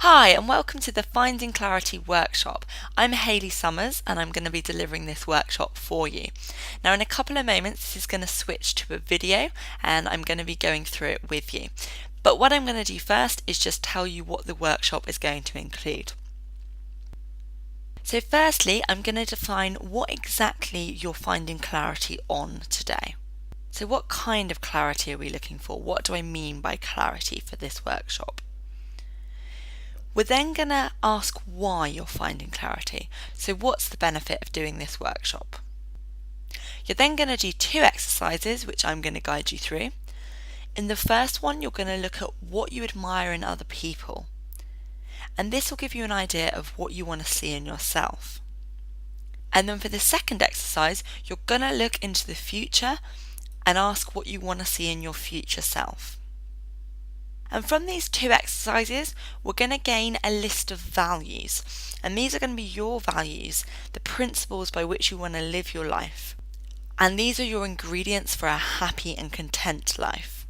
Hi, and welcome to the Finding Clarity workshop. I'm Hayley Summers, and I'm going to be delivering this workshop for you. Now, in a couple of moments, this is going to switch to a video, and I'm going to be going through it with you. But what I'm going to do first is just tell you what the workshop is going to include. So firstly, I'm going to define what exactly you're finding clarity on today. So what kind of clarity are we looking for? What do I mean by clarity for this workshop? We're then going to ask why you're finding clarity. So what's the benefit of doing this workshop? You're then going to do two exercises, which I'm going to guide you through. In the first one, you're going to look at what you admire in other people. And this will give you an idea of what you want to see in yourself. And then for the second exercise, you're going to look into the future and ask what you want to see in your future self. And from these two exercises, we're going to gain a list of values. And these are going to be your values, the principles by which you want to live your life. And these are your ingredients for a happy and content life.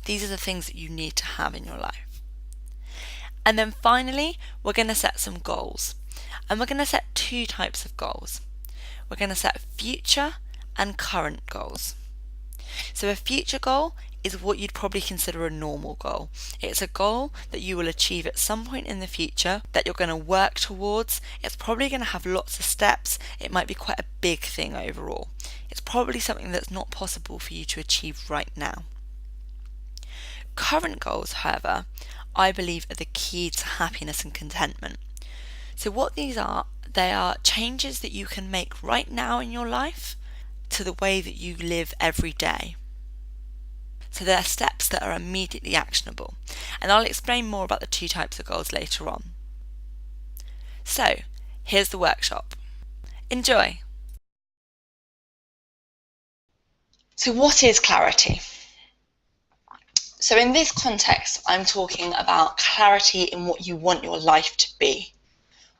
These are the things that you need to have in your life. And then finally, we're going to set some goals. And we're going to set two types of goals. We're going to set future and current goals. So a future goal is what you'd probably consider a normal goal. It's a goal that you will achieve at some point in the future that you're going to work towards. It's probably going to have lots of steps. It might be quite a big thing overall. It's probably something that's not possible for you to achieve right now. Current goals, however, I believe are the key to happiness and contentment. So what these are, they are changes that you can make right now in your life to the way that you live every day. So they're steps that are immediately actionable. And I'll explain more about the two types of goals later on. So, here's the workshop. Enjoy! So what is clarity? So in this context, I'm talking about clarity in what you want your life to be.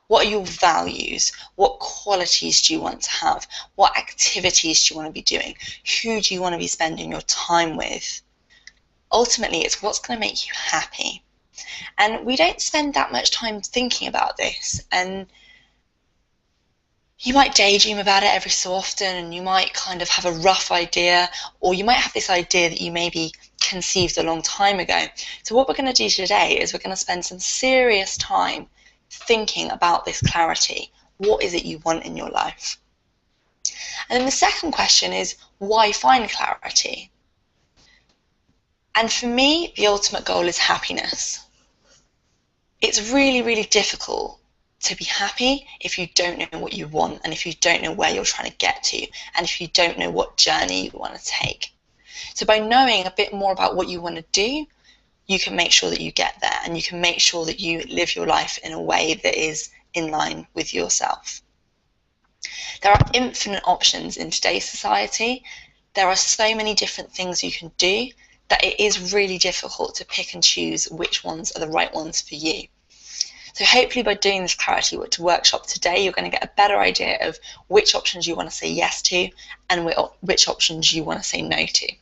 What are your values? What qualities do you want to have? What activities do you want to be doing? Who do you want to be spending your time with? Ultimately, it's what's going to make you happy. And we don't spend that much time thinking about this. And you might daydream about it every so often, and you might kind of have a rough idea, or you might have this idea that you maybe conceived a long time ago. So what we're going to do today is we're going to spend some serious time thinking about this clarity. What is it you want in your life? And then the second question is, why find clarity? And for me, the ultimate goal is happiness. It's really, really difficult to be happy if you don't know what you want, and if you don't know where you're trying to get to, and if you don't know what journey you want to take. So by knowing a bit more about what you want to do, you can make sure that you get there, and you can make sure that you live your life in a way that is in line with yourself. There are infinite options in today's society. There are so many different things you can do that it is really difficult to pick and choose which ones are the right ones for you. So hopefully by doing this clarity workshop today, you're going to get a better idea of which options you want to say yes to and which options you want to say no to.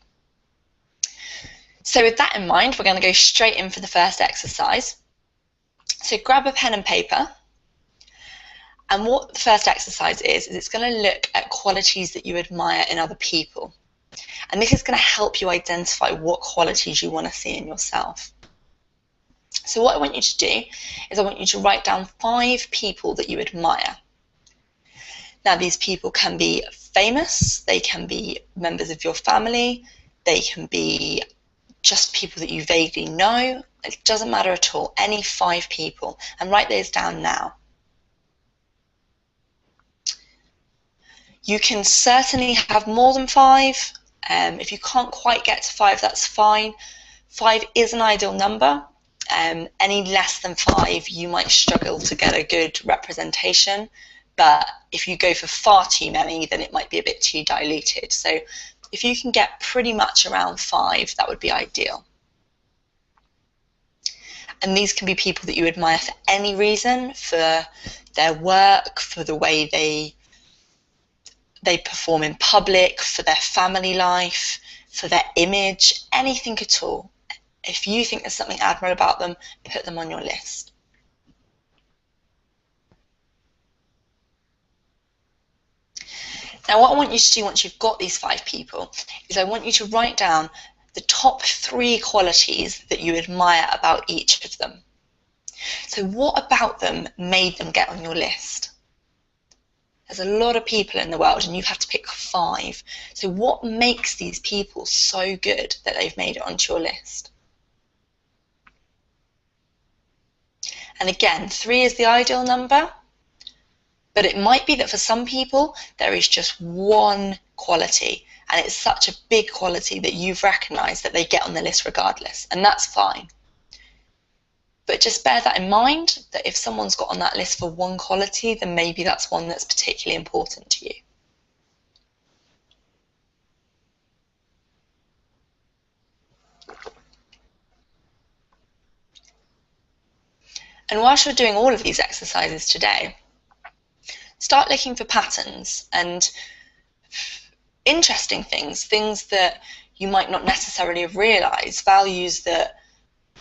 So with that in mind, we're going to go straight in for the first exercise. So grab a pen and paper. And what the first exercise is it's going to look at qualities that you admire in other people. And this is going to help you identify what qualities you want to see in yourself. So what I want you to do is I want you to write down 5 people that you admire. Now these people can be famous, they can be members of your family, they can be just people that you vaguely know. It doesn't matter at all, any 5 people, and write those down now. You can certainly have more than 5. If you can't quite get to 5, that's fine. 5 is an ideal number. Any less than 5, you might struggle to get a good representation. But if you go for far too many, then it might be a bit too diluted. So if you can get pretty much around 5, that would be ideal. And these can be people that you admire for any reason, for their work, for the way they perform in public, for their family life, for their image, anything at all. If you think there's something admirable about them, put them on your list. Now, what I want you to do once you've got these 5 people is I want you to write down the top 3 qualities that you admire about each of them. So what about them made them get on your list? There's a lot of people in the world and you have to pick 5. So what makes these people so good that they've made it onto your list? And again, 3 is the ideal number, but it might be that for some people there is just one quality and it's such a big quality that you've recognised that they get on the list regardless, and that's fine. But just bear that in mind, that if someone's got on that list for one quality, then maybe that's one that's particularly important to you. And whilst you're doing all of these exercises today, start looking for patterns and interesting things that you might not necessarily have realised, values that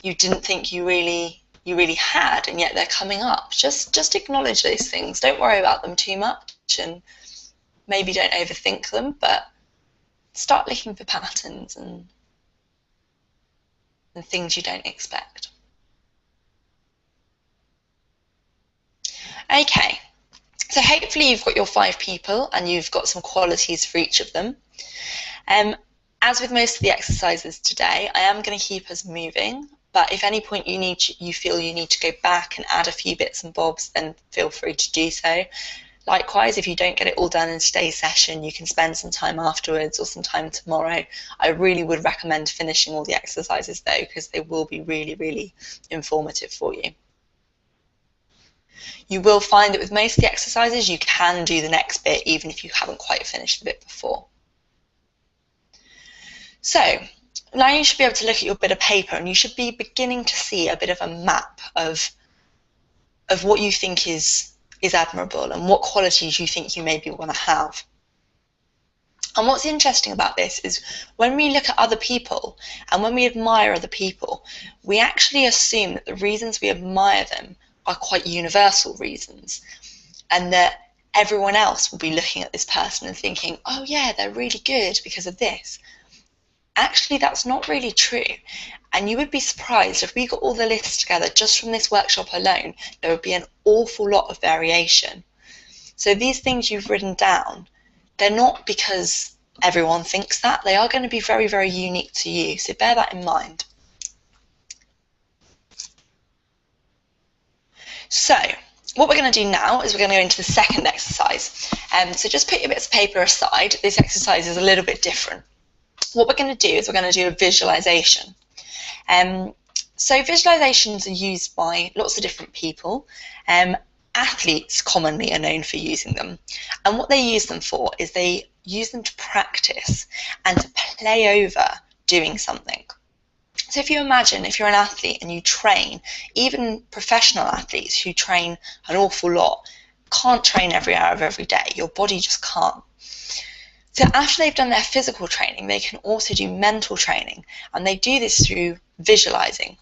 you didn't think you really had, and yet they're coming up. Just acknowledge those things. Don't worry about them too much, and maybe don't overthink them, but start looking for patterns and things you don't expect. Okay, so hopefully you've got your 5 people and you've got some qualities for each of them. As with most of the exercises today, I am going to keep us moving, but if at any point you feel you need to go back and add a few bits and bobs, then feel free to do so. Likewise, if you don't get it all done in today's session, you can spend some time afterwards or some time tomorrow. I really would recommend finishing all the exercises though, because they will be really, really informative for you. You will find that with most of the exercises, you can do the next bit even if you haven't quite finished the bit before. So now you should be able to look at your bit of paper and you should be beginning to see a bit of a map of what you think is admirable and what qualities you think you maybe want to have. And what's interesting about this is when we look at other people and when we admire other people, we actually assume that the reasons we admire them are quite universal reasons, and that everyone else will be looking at this person and thinking, oh yeah, they're really good because of this. Actually, that's not really true, and you would be surprised if we got all the lists together just from this workshop alone, there would be an awful lot of variation. So these things you've written down, they're not because everyone thinks that, they are going to be very, very unique to you, so bear that in mind. So what we're going to do now is we're going to go into the second exercise. So just put your bits of paper aside. This exercise is a little bit different. What we're going to do is we're going to do a visualization. So visualizations are used by lots of different people. Athletes commonly are known for using them. And what they use them for is they use them to practice and to play over doing something. So if you imagine, if you're an athlete and you train, even professional athletes who train an awful lot can't train every hour of every day. Your body just can't. So after they've done their physical training, they can also do mental training, and they do this through visualizing.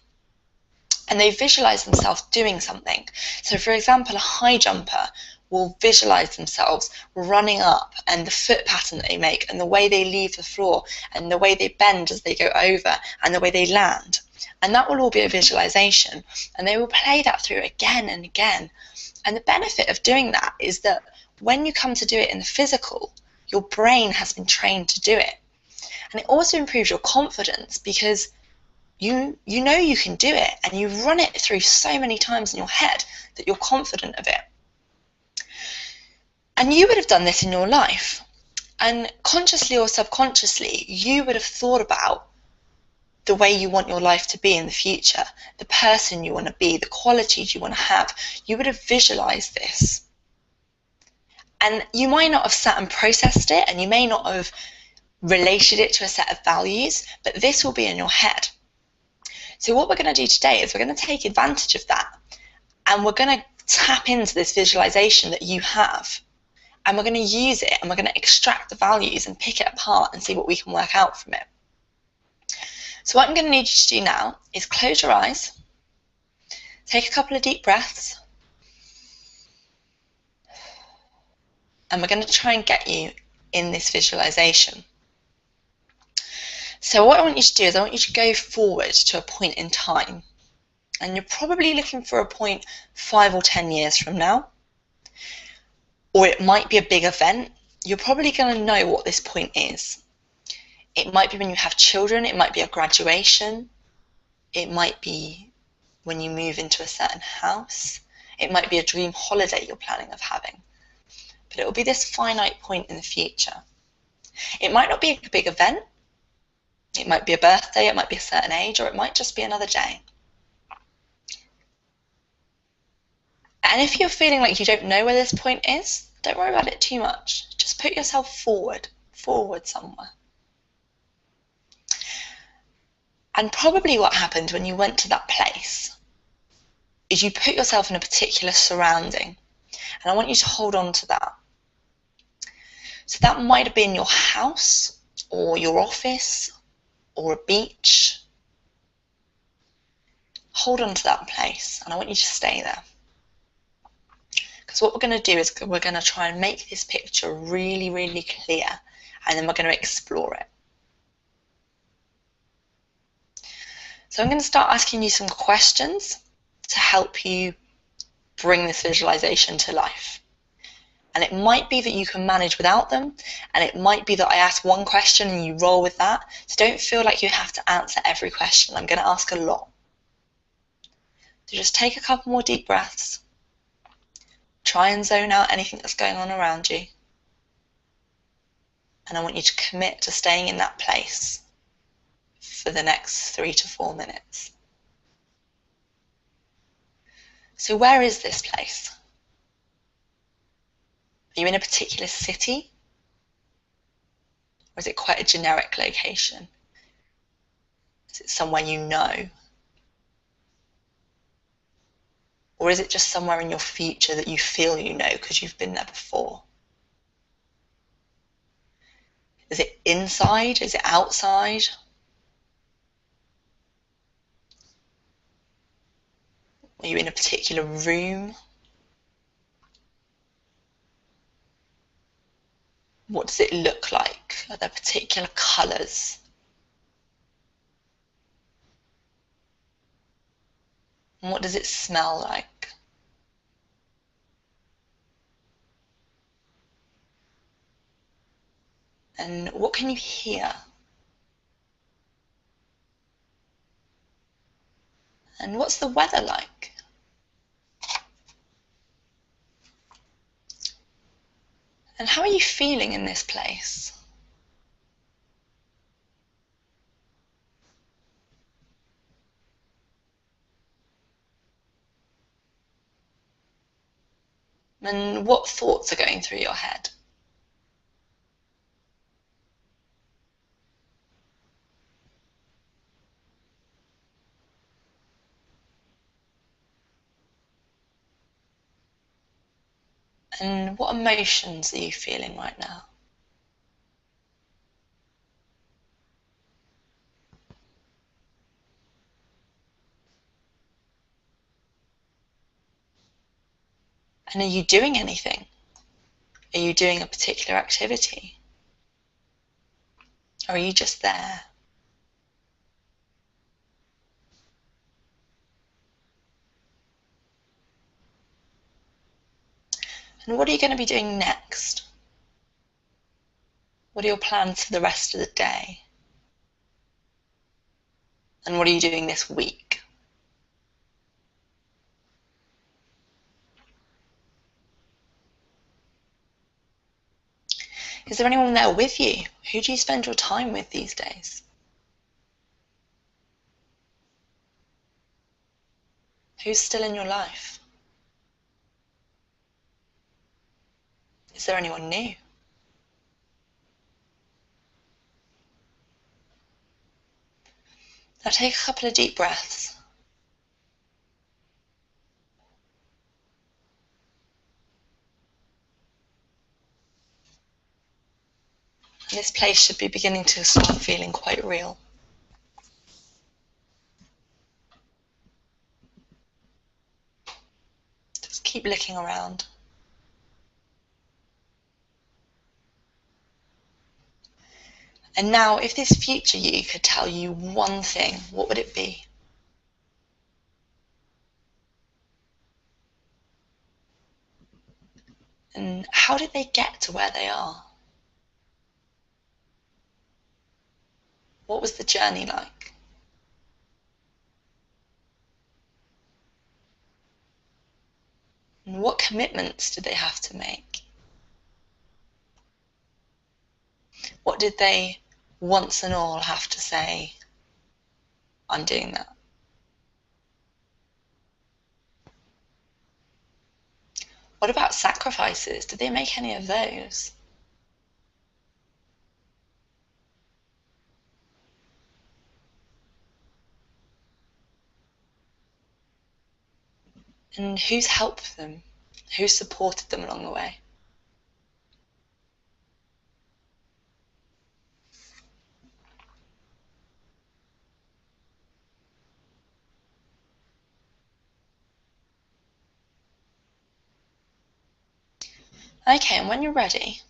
And they visualize themselves doing something. So for example, a high jumper will visualize themselves running up, and the foot pattern that they make and the way they leave the floor and the way they bend as they go over and the way they land. And that will all be a visualization, and they will play that through again and again. And the benefit of doing that is that when you come to do it in the physical, your brain has been trained to do it. And it also improves your confidence because you know you can do it, and you run it through so many times in your head that you're confident of it. And you would have done this in your life, and consciously or subconsciously you would have thought about the way you want your life to be in the future, the person you want to be, the qualities you want to have. You would have visualized this, and you might not have sat and processed it, and you may not have related it to a set of values, but this will be in your head. So what we're going to do today is we're going to take advantage of that, and we're going to tap into this visualization that you have. And we're going to use it, and we're going to extract the values and pick it apart and see what we can work out from it. So what I'm going to need you to do now is close your eyes, take a couple of deep breaths, and we're going to try and get you in this visualization. So what I want you to do is I want you to go forward to a point in time, and you're probably looking for a point 5 or 10 years from now, or it might be a big event. You're probably going to know what this point is. It might be when you have children, it might be a graduation, it might be when you move into a certain house, it might be a dream holiday you're planning of having, but it will be this finite point in the future. It might not be a big event, it might be a birthday, it might be a certain age, or it might just be another day. And if you're feeling like you don't know where this point is, don't worry about it too much. Just put yourself forward somewhere. And probably what happened when you went to that place is you put yourself in a particular surrounding, and I want you to hold on to that. So that might have been your house or your office or a beach. Hold on to that place, and I want you to stay there. Because what we're going to do is we're going to try and make this picture really, really clear, and then we're going to explore it. So I'm going to start asking you some questions to help you bring this visualization to life. And it might be that you can manage without them, and it might be that I ask one question and you roll with that. So don't feel like you have to answer every question. I'm going to ask a lot. So just take a couple more deep breaths. Try and zone out anything that's going on around you. And I want you to commit to staying in that place for the next 3 to 4 minutes. So where is this place? Are you in a particular city? Or is it quite a generic location? Is it somewhere you know? Or is it just somewhere in your future that you feel you know because you've been there before? Is it inside? Is it outside? Are you in a particular room? What does it look like? Are there particular colours? And what does it smell like? And what can you hear? And what's the weather like? And how are you feeling in this place? And what thoughts are going through your head? And what emotions are you feeling right now? And are you doing anything? Are you doing a particular activity? Or are you just there? And what are you going to be doing next? What are your plans for the rest of the day? And what are you doing this week? Is there anyone there with you? Who do you spend your time with these days? Who's still in your life? Is there anyone new? Now take a couple of deep breaths. This place should be beginning to start feeling quite real. Just keep looking around. And now, if this future you could tell you one thing, what would it be? And how did they get to where they are? What was the journey like? And what commitments did they have to make? What did they once and all have to say, I'm doing that? What about sacrifices? Did they make any of those? And who's helped them? Who supported them along the way? Okay, and when you're ready,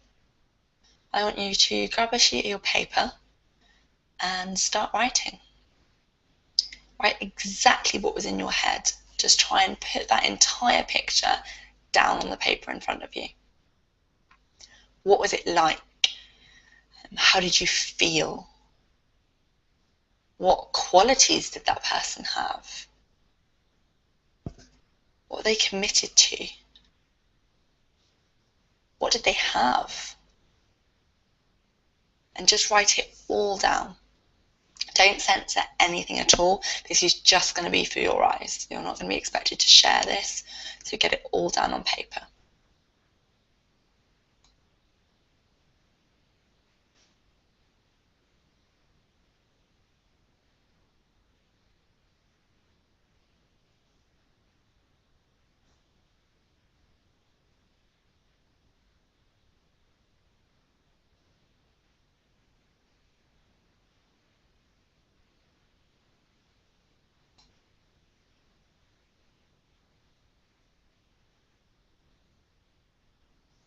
I want you to grab a sheet of your paper and start writing. Write exactly what was in your head. Just try and put that entire picture down on the paper in front of you. What was it like? How did you feel? What qualities did that person have? What were they committed to? What did they have? And just write it all down. Don't censor anything at all. This is just going to be for your eyes. You're not going to be expected to share this, so get it all down on paper.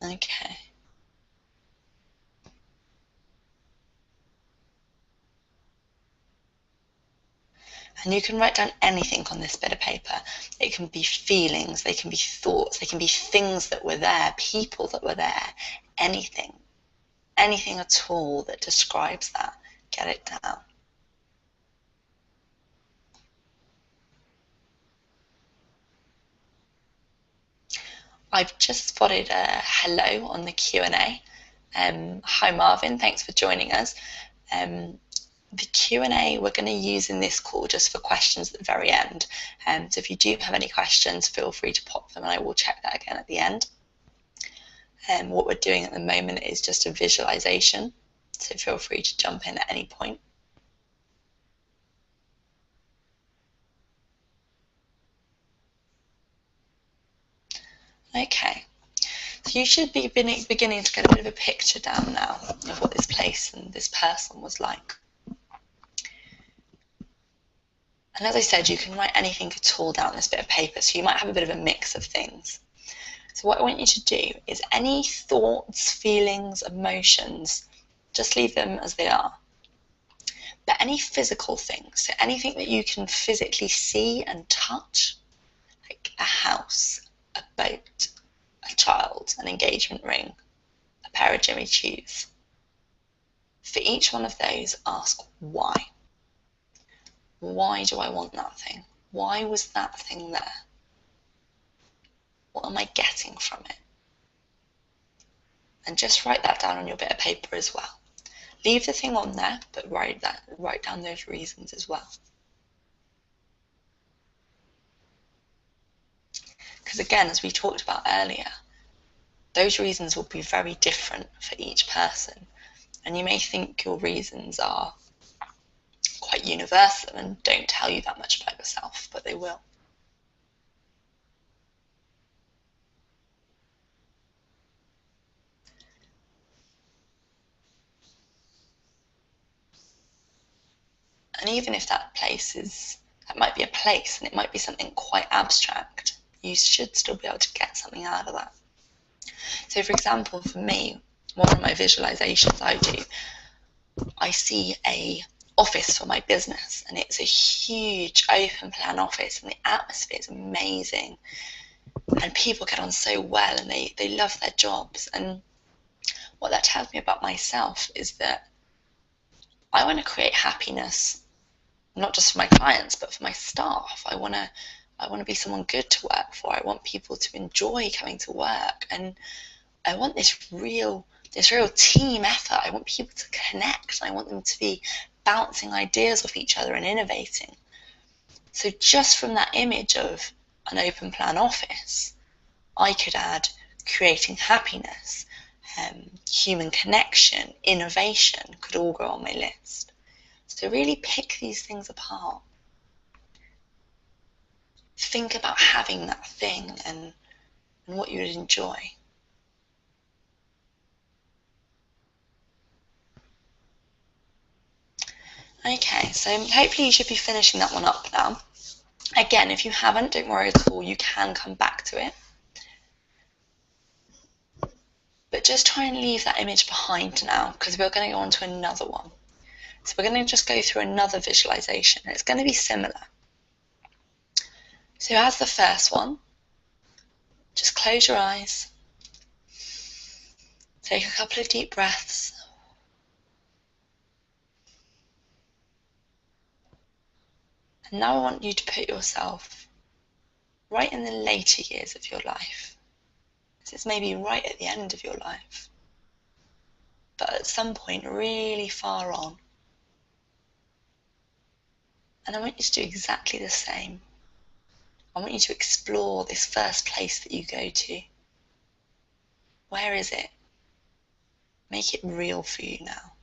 Okay. And you can write down anything on this bit of paper. It can be feelings, they can be thoughts, they can be things that were there, people that were there, anything. Anything at all that describes that, get it down. I've just spotted a hello on the Q&A. Hi Marvin, thanks for joining us. The Q&A we're going to use in this call just for questions at the very end. So if you do have any questions, feel free to pop them and I will check that again at the end. What we're doing at the moment is just a visualization, so feel free to jump in at any point. Okay, so you should be beginning to get a bit of a picture down now of what this place and this person was like. And as I said, you can write anything at all down this bit of paper, so you might have a bit of a mix of things. So what I want you to do is any thoughts, feelings, emotions, just leave them as they are. But any physical things, so anything that you can physically see and touch, like a house, a boat, a child, an engagement ring, a pair of Jimmy Choos. For each one of those, ask why. Why do I want that thing? Why was that thing there? What am I getting from it? And just write that down on your bit of paper as well. Leave the thing on there, but write down those reasons as well. Because again, as we talked about earlier, those reasons will be very different for each person. And you may think your reasons are quite universal and don't tell you that much about yourself, but they will. And even if that might be a place and it might be something quite abstract, you should still be able to get something out of that. So for example, for me, one of my visualizations I do, I see a office for my business, and it's a huge open plan office, and the atmosphere is amazing, and people get on so well, and they love their jobs. And what that tells me about myself is that I want to create happiness, not just for my clients, but for my staff. I want to be someone good to work for. I want people to enjoy coming to work, and I want this real team effort. I want people to connect. I want them to be bouncing ideas off each other and innovating. So just from that image of an open plan office, I could add creating happiness, human connection, innovation could all go on my list. So really pick these things apart. Think about having that thing and what you would enjoy. Okay, so hopefully you should be finishing that one up now. Again, if you haven't, don't worry at all, you can come back to it. But just try and leave that image behind now, because we're going to go on to another one. So we're going to just go through another visualization. It's going to be similar. So as the first one, just close your eyes. Take a couple of deep breaths. And now I want you to put yourself right in the later years of your life. This is maybe right at the end of your life, but at some point really far on. And I want you to do exactly the same. I want you to explore this first place that you go to. Where is it? Make it real for you now.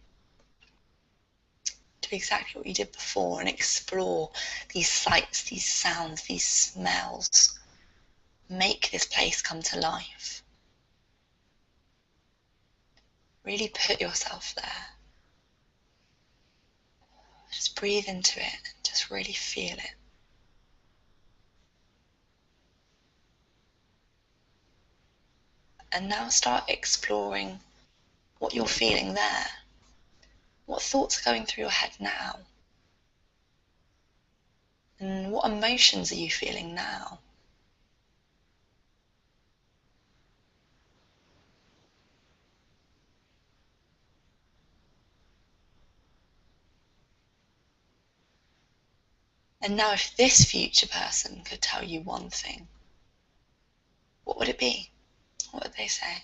Do exactly what you did before and explore these sights, these sounds, these smells. Make this place come to life. Really put yourself there. Just breathe into it and just really feel it. And now start exploring what you're feeling there. What thoughts are going through your head now? And what emotions are you feeling now? And now if this future person could tell you one thing, what would it be? What would they say?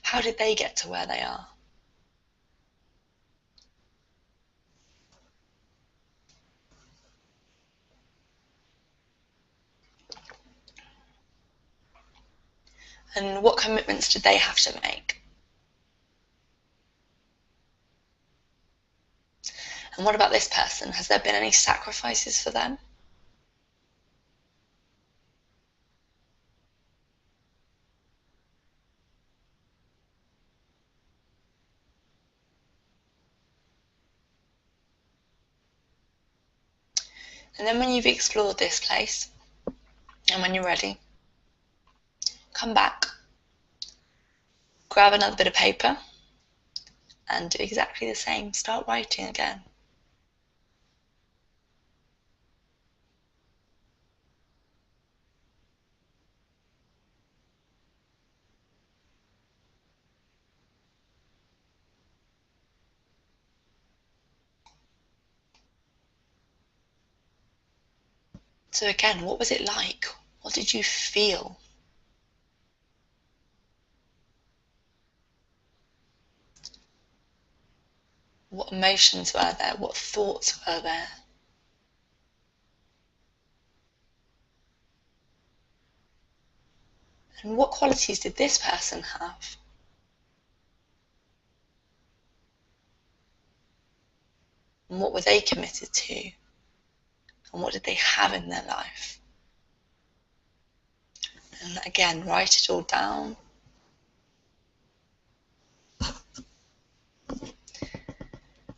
How did they get to where they are? And what commitments did they have to make? And what about this person? Has there been any sacrifices for them? And then when you've explored this place, and when you're ready, come back, grab another bit of paper, and do exactly the same. Start writing again. So again, what was it like? What did you feel? What emotions were there? What thoughts were there? And what qualities did this person have? And what were they committed to? And what did they have in their life? And again, write it all down.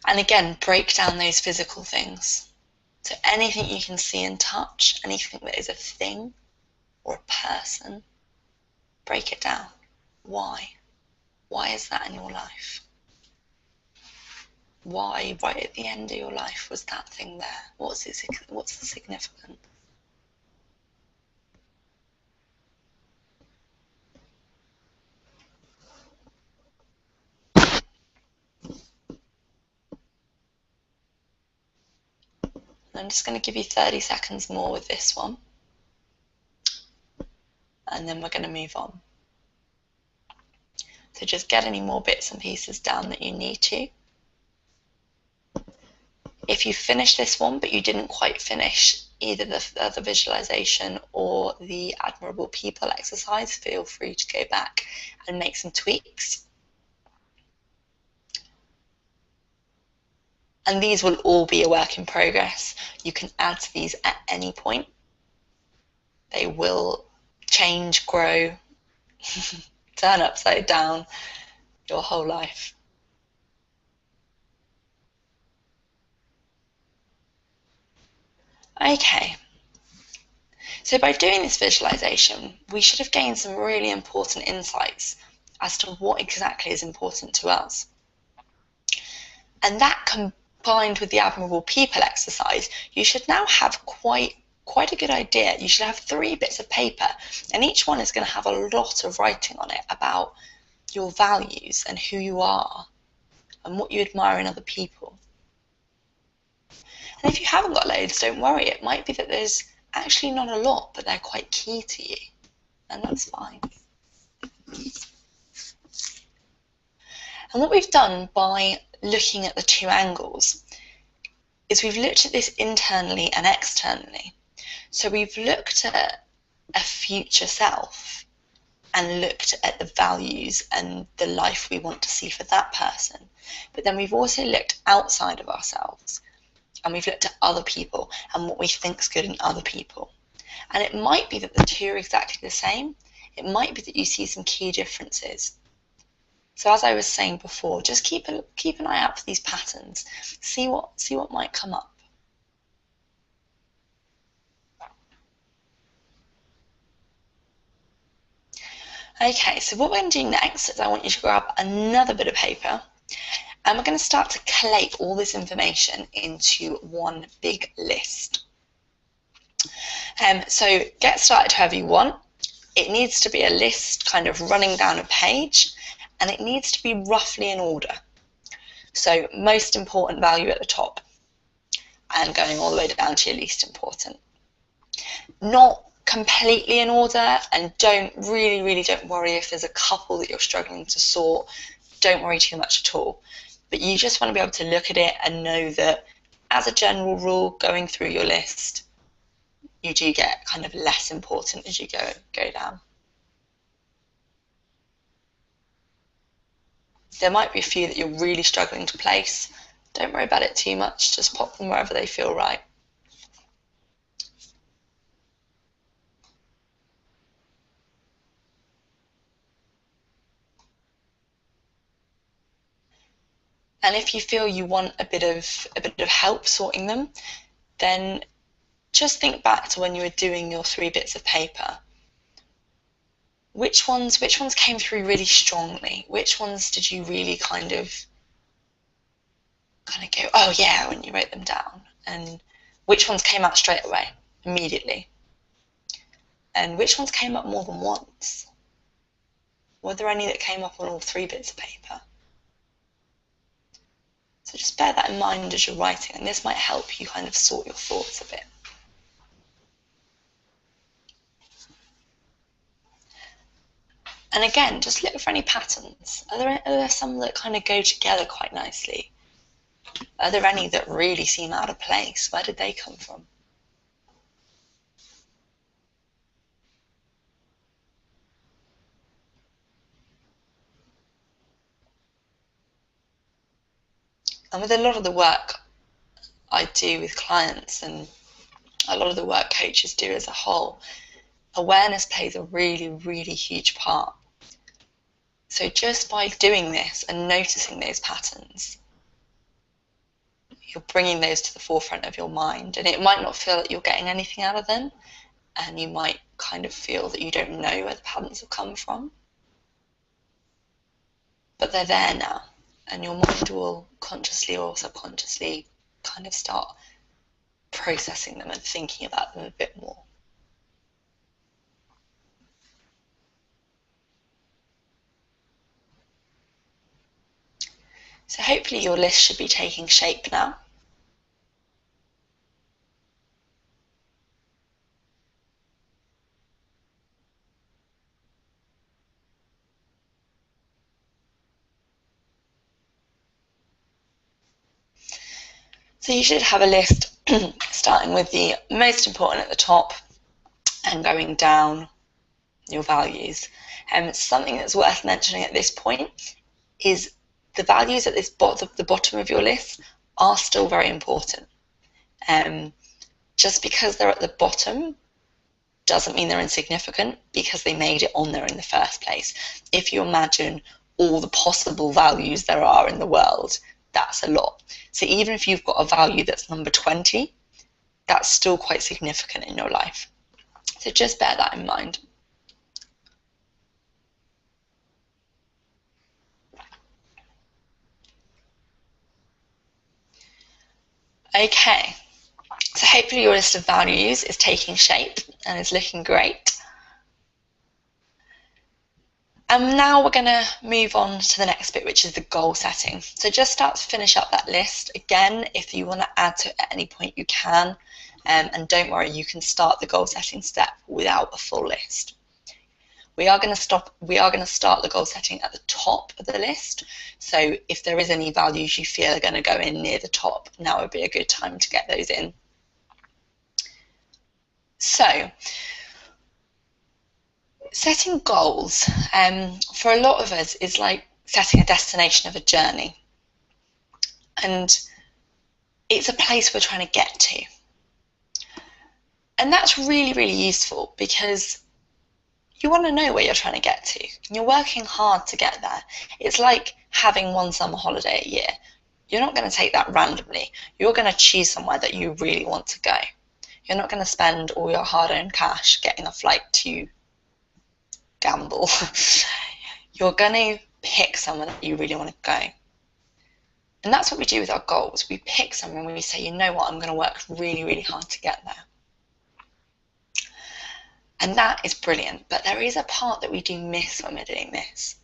And again, break down those physical things. So anything you can see and touch, anything that is a thing or a person, Break it down. Why? Why is that in your life? Why, right at the end of your life, was that thing there? What's the significance? I'm just going to give you 30 seconds more with this one, and then we're going to move on. So just get any more bits and pieces down that you need to. If you finish this one but you didn't quite finish either the visualization or the admirable people exercise, feel free to go back and make some tweaks. And these will all be a work in progress. You can add to these at any point. They will change, grow, turn upside down your whole life. Okay, so by doing this visualization, we should have gained some really important insights as to what exactly is important to us. And that combined with the admirable people exercise, you should now have quite a good idea. You should have 3 bits of paper, and each one is going to have a lot of writing on it about your values and who you are and what you admire in other people. And if you haven't got loads, don't worry. It might be that there's actually not a lot, but they're quite key to you, and that's fine. And what we've done by looking at the 2 angles is we've looked at this internally and externally. So we've looked at a future self and looked at the values and the life we want to see for that person. But then we've also looked outside of ourselves, and we've looked at other people and what we think is good in other people. And it might be that the 2 are exactly the same. It might be that you see some key differences. So as I was saying before, just keep an eye out for these patterns. See what might come up. Okay, so what we're going to do next is I want you to grab another bit of paper, and we're going to start to collate all this information into one big list. So get started however you want. It needs to be a list kind of running down a page, and it needs to be roughly in order. So most important value at the top and going all the way down to your least important. Not completely in order, and don't worry if there's a couple that you're struggling to sort. Don't worry too much at all. But you just want to be able to look at it and know that as a general rule, going through your list, you do get kind of less important as you go down. There might be a few that you're really struggling to place. Don't worry about it too much, just pop them wherever they feel right. And if you feel you want a bit of help sorting them, then just think back to when you were doing your 3 bits of paper. Which ones came through really strongly? Which ones did you really kind of go, oh yeah, when you wrote them down? And which ones came out straight away, immediately? And which ones came up more than once? Were there any that came up on all 3 bits of paper? So just bear that in mind as you're writing, and this might help you kind of sort your thoughts a bit. And again, just look for any patterns. Are there some that kind of go together quite nicely? Are there any that really seem out of place? Where did they come from? And with a lot of the work I do with clients, and a lot of the work coaches do as a whole, awareness plays a really huge part. So just by doing this and noticing those patterns, you're bringing those to the forefront of your mind, and it might not feel that you're getting anything out of them, and you might kind of feel that you don't know where the patterns have come from. But they're there now, and your mind will consciously or subconsciously kind of start processing them and thinking about them a bit more. So hopefully your list should be taking shape now. So you should have a list starting with the most important at the top and going down your values. Something that's worth mentioning at this point is the values at the bottom of your list are still very important. Just because they're at the bottom doesn't mean they're insignificant, because they made it on there in the first place. If you imagine all the possible values there are in the world, that's a lot. So even if you've got a value that's number 20, that's still quite significant in your life. So just bear that in mind. Okay, so hopefully your list of values is taking shape and is looking great. And now we're going to move on to the next bit, which is the goal setting. So just start to finish up that list. Again, if you want to add to it at any point, you can. And don't worry, you can start the goal setting step without a full list. We are going to start the goal setting at the top of the list. So if there is any values you feel are going to go in near the top, now would be a good time to get those in. So, setting goals, for a lot of us, is like setting a destination of a journey. And it's a place we're trying to get to. And that's really, really useful, because you want to know where you're trying to get to. And you're working hard to get there. It's like having one summer holiday a year. You're not going to take that randomly. You're going to choose somewhere that you really want to go. You're not going to spend all your hard-earned cash getting a flight to gamble. You're going to pick somewhere that you really want to go. And that's what we do with our goals. We pick somewhere and we say, you know what, I'm going to work really, really hard to get there. And that is brilliant. But there is a part that we do miss when we're doing this.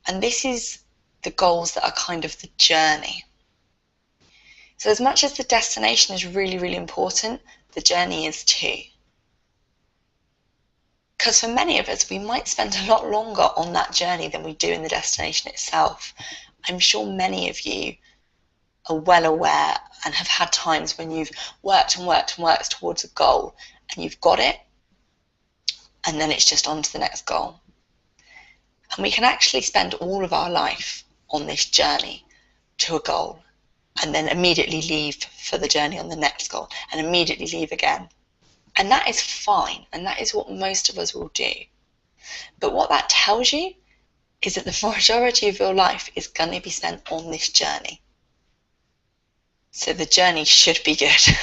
And this is the goals that are kind of the journey. So as much as the destination is really, really important, the journey is too. Because for many of us, we might spend a lot longer on that journey than we do in the destination itself. I'm sure many of you are well aware and have had times when you've worked and worked and worked towards a goal and you've got it, and then it's just on to the next goal. And we can actually spend all of our life on this journey to a goal, and then immediately leave for the journey on the next goal, and immediately leave again. And that is fine, and that is what most of us will do. But what that tells you is that the majority of your life is going to be spent on this journey. So the journey should be good.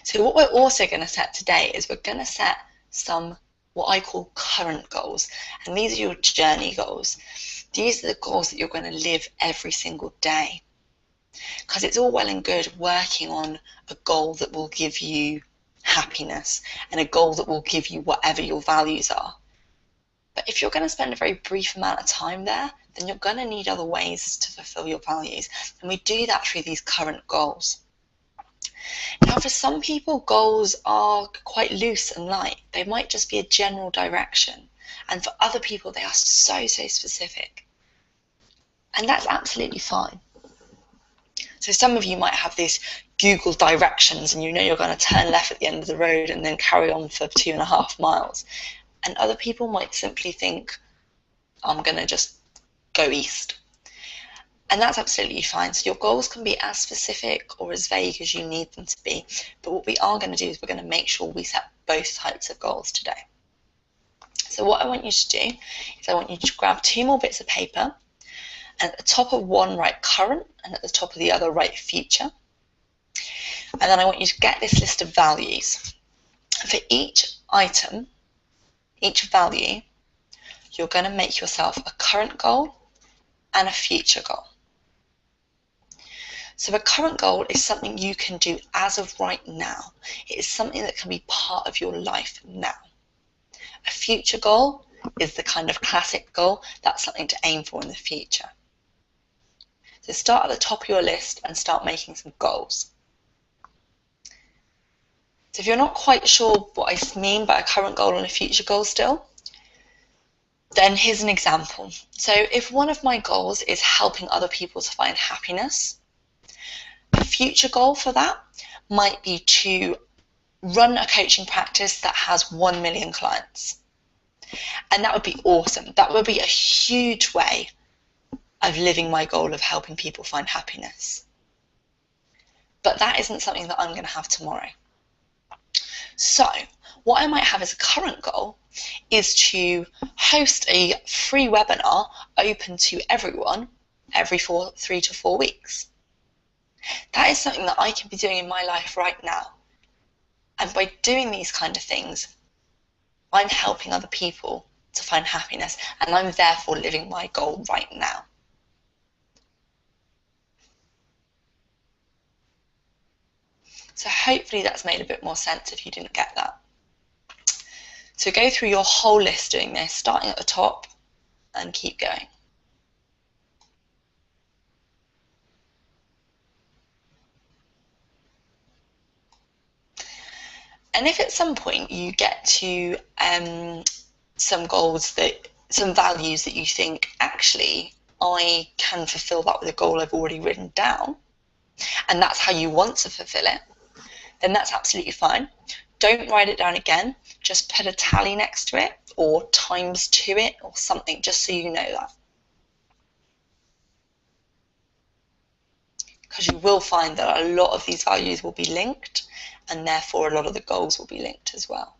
So what we're also going to set today is we're going to set some what I call current goals. And these are your journey goals. These are the goals that you're going to live every single day. Because it's all well and good working on a goal that will give you happiness and a goal that will give you whatever your values are. But if you're going to spend a very brief amount of time there, then you're going to need other ways to fulfill your values. And we do that through these current goals. Now, for some people, goals are quite loose and light. They might just be a general direction. And for other people, they are so specific. And that's absolutely fine. So some of you might have this Google directions and you know you're going to turn left at the end of the road and then carry on for 2.5 miles. And other people might simply think, I'm going to just go east. And that's absolutely fine. So your goals can be as specific or as vague as you need them to be. But what we are going to do is we're going to make sure we set both types of goals today. So what I want you to do is I want you to grab 2 more bits of paper, and at the top of one write current and at the top of the other write future. And then I want you to get this list of values. For each item, each value, you're going to make yourself a current goal and a future goal. So a current goal is something you can do as of right now. It is something that can be part of your life now. A future goal is the kind of classic goal. That's something to aim for in the future. So start at the top of your list and start making some goals. So if you're not quite sure what I mean by a current goal and a future goal still, then here's an example. So if one of my goals is helping other people to find happiness, a future goal for that might be to run a coaching practice that has 1 million clients. And that would be awesome. That would be a huge way of living my goal of helping people find happiness. But that isn't something that I'm going to have tomorrow. So what I might have as a current goal is to host a free webinar open to everyone every 3 to 4 weeks. That is something that I can be doing in my life right now. And by doing these kind of things, I'm helping other people to find happiness, and I'm therefore living my goal right now. So hopefully that's made a bit more sense if you didn't get that. So go through your whole list doing this, starting at the top, and keep going. And if at some point you get to some values that you think, actually, I can fulfill that with a goal I've already written down, and that's how you want to fulfill it, then that's absolutely fine. Don't write it down again, just put a tally next to it or times to it or something, just so you know that. Because you will find that a lot of these values will be linked, and therefore a lot of the goals will be linked as well.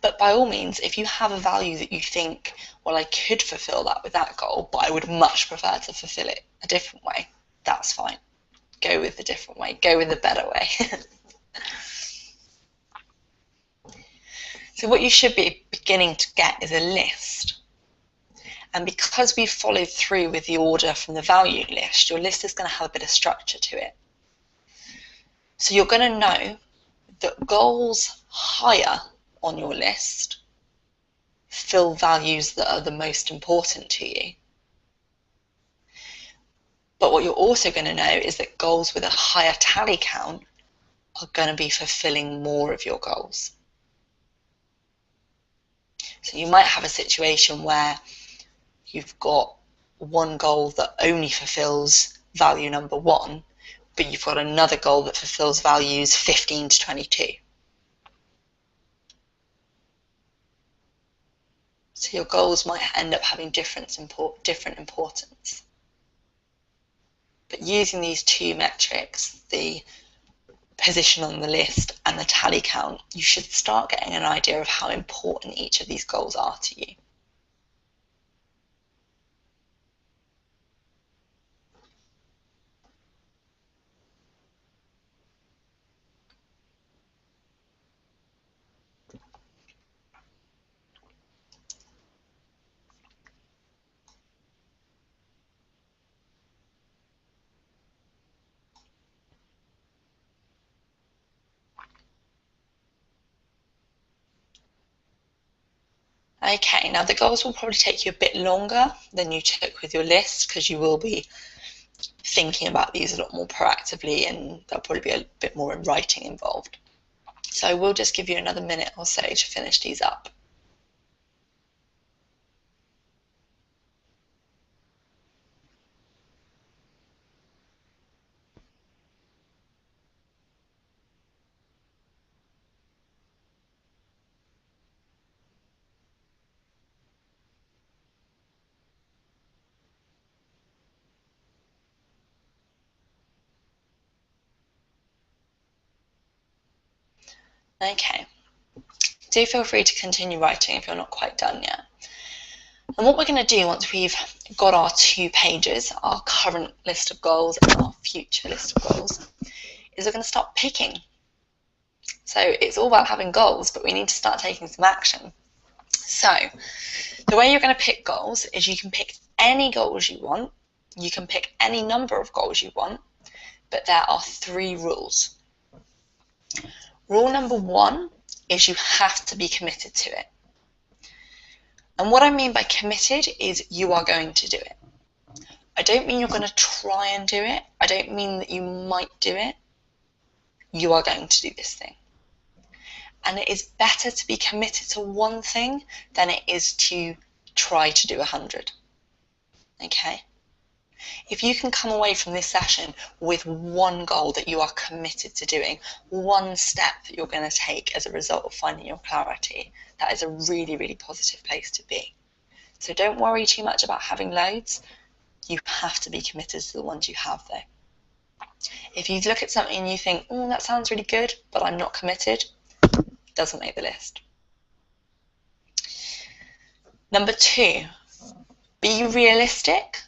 But by all means, if you have a value that you think, well, I could fulfill that with that goal, but I would much prefer to fulfill it a different way, that's fine. Go with the different way, go with the better way. So what you should be beginning to get is a list. And because we've followed through with the order from the value list, your list is going to have a bit of structure to it. So you're going to know that goals higher on your list fill values that are the most important to you. But what you're also going to know is that goals with a higher tally count are going to be fulfilling more of your goals. So you might have a situation where you've got one goal that only fulfills value number 1, but you've got another goal that fulfills values 15 to 22. So your goals might end up having different importance. But using these two metrics, the position on the list and the tally count, you should start getting an idea of how important each of these goals are to you. Okay, now the goals will probably take you a bit longer than you took with your list, because you will be thinking about these a lot more proactively, and there'll probably be a bit more in writing involved. So I will just give you another minute or so to finish these up. Okay, do feel free to continue writing if you're not quite done yet. And what we're going to do once we've got our 2 pages, our current list of goals and our future list of goals, is we're going to start picking. So it's all about having goals, but we need to start taking some action. So the way you're going to pick goals is you can pick any goals you want. You can pick any number of goals you want, but there are 3 rules. Rule number 1 is you have to be committed to it. And what I mean by committed is you are going to do it. I don't mean you're going to try and do it. I don't mean that you might do it. You are going to do this thing. And it is better to be committed to one thing than it is to try to do 100. Okay? If you can come away from this session with one goal that you are committed to doing, one step that you're going to take as a result of finding your clarity, that is a really, really positive place to be. So don't worry too much about having loads. You have to be committed to the ones you have, though. If you look at something and you think, oh, that sounds really good, but I'm not committed, doesn't make the list. Number 2, be realistic,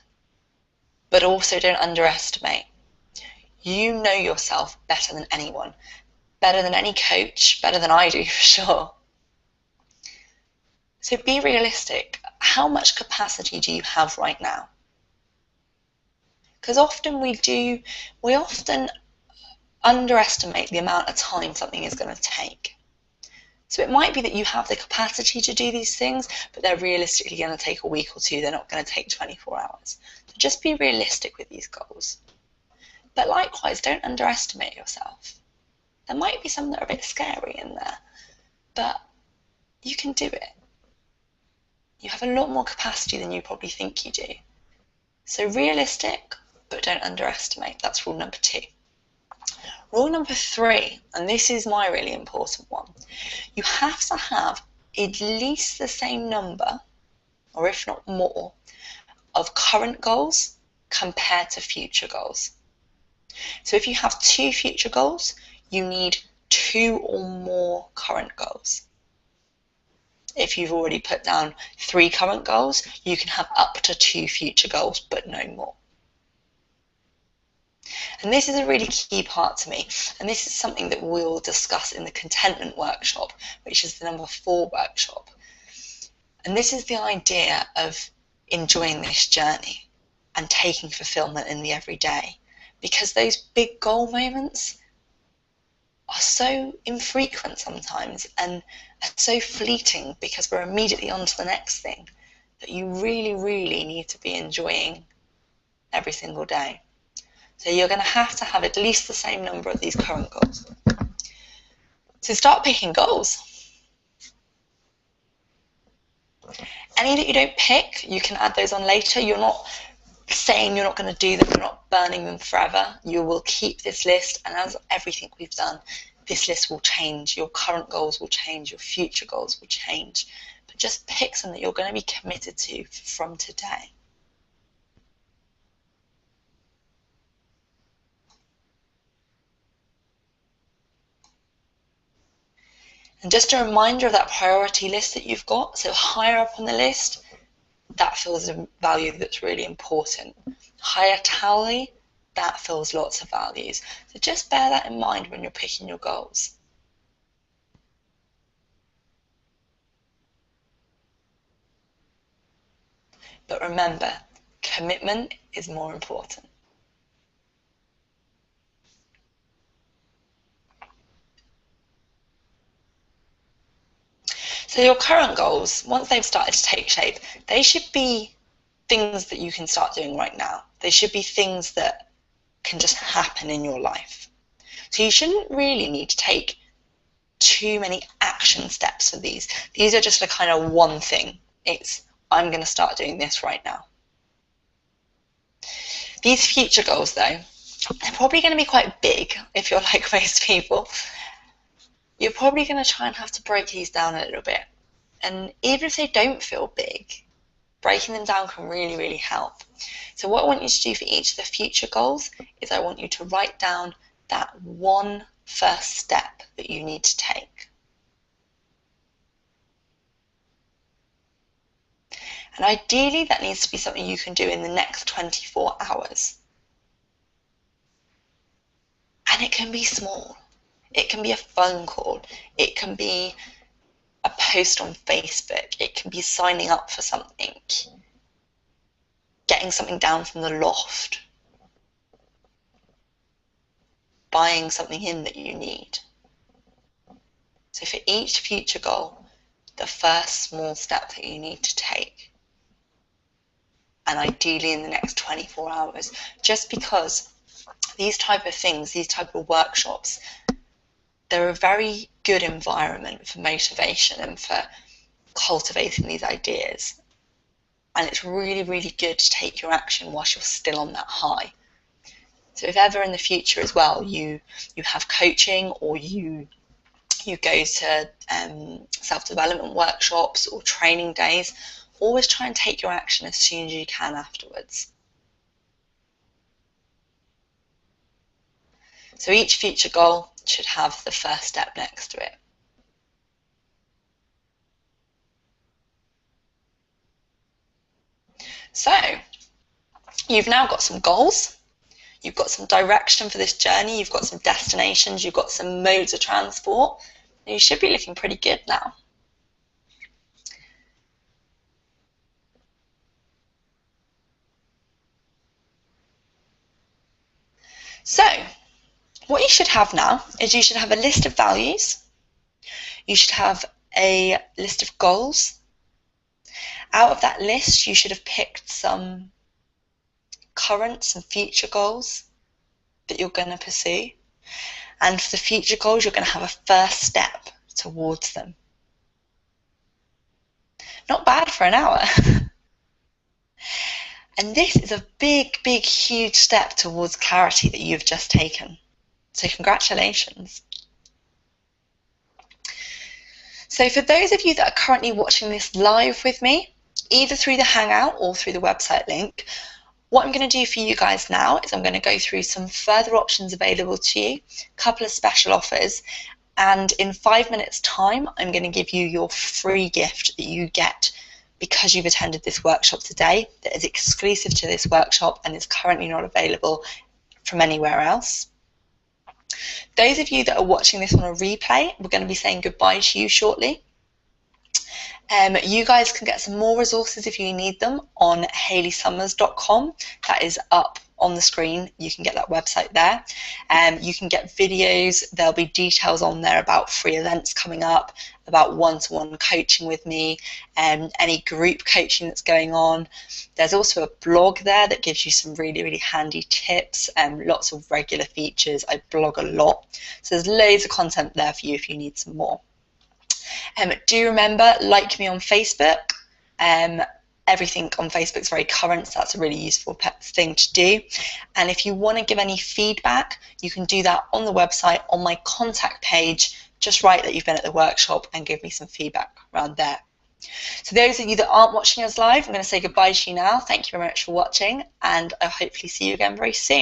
but also don't underestimate. You know yourself better than anyone, better than any coach, better than I do for sure. So be realistic. How much capacity do you have right now? Because often we often underestimate the amount of time something is going to take. So it might be that you have the capacity to do these things, but they're realistically going to take a week or 2. They're not going to take 24 hours. So just be realistic with these goals. But likewise, don't underestimate yourself. There might be some that are a bit scary in there, but you can do it. You have a lot more capacity than you probably think you do. So realistic, but don't underestimate. That's rule number 2. Rule number 3, and this is my really important one, you have to have at least the same number, or if not more, of current goals compared to future goals. So if you have 2 future goals, you need 2 or more current goals. If you've already put down 3 current goals, you can have up to 2 future goals, but no more. And this is a really key part to me, and this is something that we'll discuss in the contentment workshop, which is the number 4 workshop. And this is the idea of enjoying this journey and taking fulfillment in the everyday, because those big goal moments are so infrequent sometimes and are so fleeting because we're immediately on to the next thing, that you really, really need to be enjoying every single day. So you're going to have at least the same number of these current goals. So start picking goals. Any that you don't pick, you can add those on later. You're not saying you're not going to do them, you're not burning them forever. You will keep this list, and as everything we've done, this list will change. Your current goals will change, your future goals will change. But just pick some that you're going to be committed to from today. And just a reminder of that priority list that you've got. So higher up on the list, that fills a value that's really important. Higher tally, that fills lots of values. So just bear that in mind when you're picking your goals. But remember, commitment is more important. So your current goals, once they've started to take shape, they should be things that you can start doing right now. They should be things that can just happen in your life. So you shouldn't really need to take too many action steps for these. These are just a kind of one thing. It's, I'm going to start doing this right now. These future goals, though, they're probably going to be quite big if you're like most people. You're probably going to try and have to break these down a little bit. And even if they don't feel big, breaking them down can really, really help. So what I want you to do for each of the future goals is I want you to write down that one first step that you need to take. And ideally, that needs to be something you can do in the next 24 hours. And it can be small. It can be a phone call. It can be a post on Facebook. It can be signing up for something, getting something down from the loft, buying something in that you need. So for each future goal, the first small step that you need to take, and ideally in the next 24 hours, just because these type of things, these type of workshops, they're a very good environment for motivation and for cultivating these ideas. And it's really, really good to take your action whilst you're still on that high. So if ever in the future as well, you have coaching, or you go to self-development workshops or training days, always try and take your action as soon as you can afterwards. So each future goal should have the first step next to it. So you've now got some goals, you've got some direction for this journey, you've got some destinations, you've got some modes of transport. You should be looking pretty good now. So what you should have now is you should have a list of values, you should have a list of goals. Out of that list, you should have picked some current, some future goals that you're going to pursue. And for the future goals, you're going to have a first step towards them. Not bad for an hour. And this is a big, big, huge step towards clarity that you've just taken. So congratulations. So for those of you that are currently watching this live with me, either through the Hangout or through the website link, what I'm going to do for you guys now is I'm going to go through some further options available to you, a couple of special offers, and in 5 minutes time, I'm going to give you your free gift that you get because you've attended this workshop today, that is exclusive to this workshop and is currently not available from anywhere else. Those of you that are watching this on a replay, we're going to be saying goodbye to you shortly. You guys can get some more resources if you need them on hayleysummers.com. That is up on the screen. You can get that website there. You can get videos. There'll be details on there about free events coming up, about one-to-one coaching with me, any group coaching that's going on. There's also a blog there that gives you some really, really handy tips and lots of regular features. I blog a lot. So there's loads of content there for you if you need some more. Do remember, like me on Facebook. Everything on Facebook is very current, so that's a really useful thing to do. And if you want to give any feedback, you can do that on the website on my contact page. Just write that you've been at the workshop and give me some feedback around there. So those of you that aren't watching us live, I'm going to say goodbye to you now. Thank you very much for watching, and I'll hopefully see you again very soon.